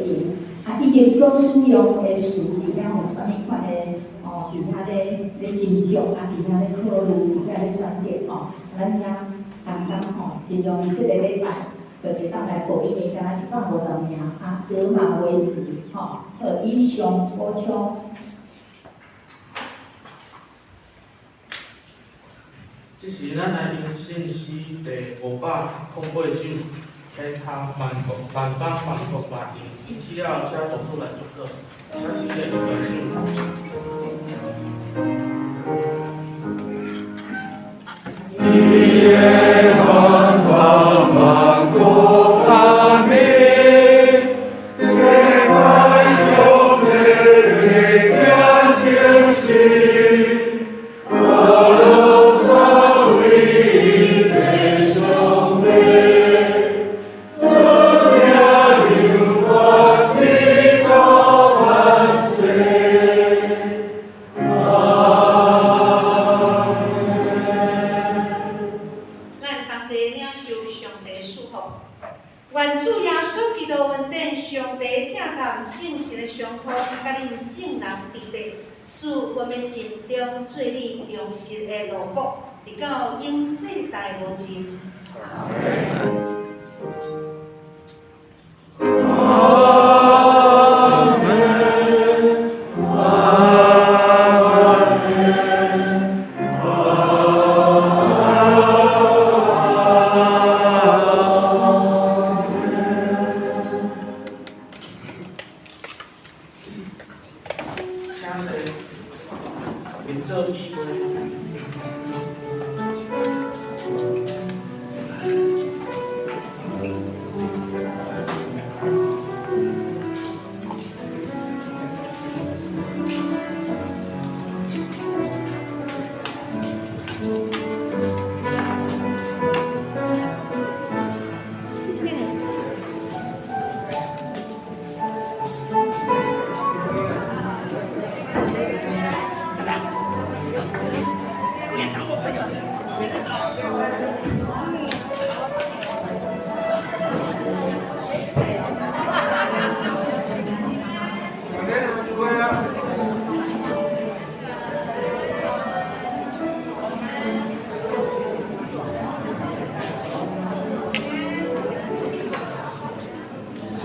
伊个所使用的词里遐有啥物款的伫遐咧斟酌，伫遐咧考虑，伫遐咧选择咱遮刚刚尽量伊即个礼拜就会当来报，因为敢若150多名，额满为止以上补充。
这是咱来用信息第508首。天堂万邦万国万民，一起要加牧师来做客，他今天的短信。
万邦万国万民，万兄弟要相信，我拢作为的兄弟。
愿主耶稣基督恩典、上帝疼痛圣神的相通，甲恁众人伫地，祝我们尽中做你忠实的奴仆，直到永世代无尽。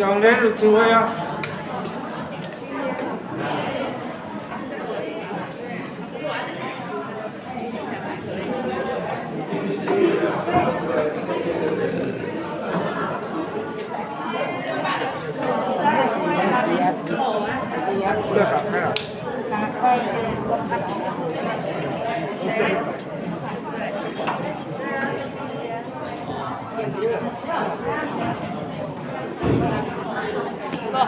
上联就出位啊。这打开了。打开。
不。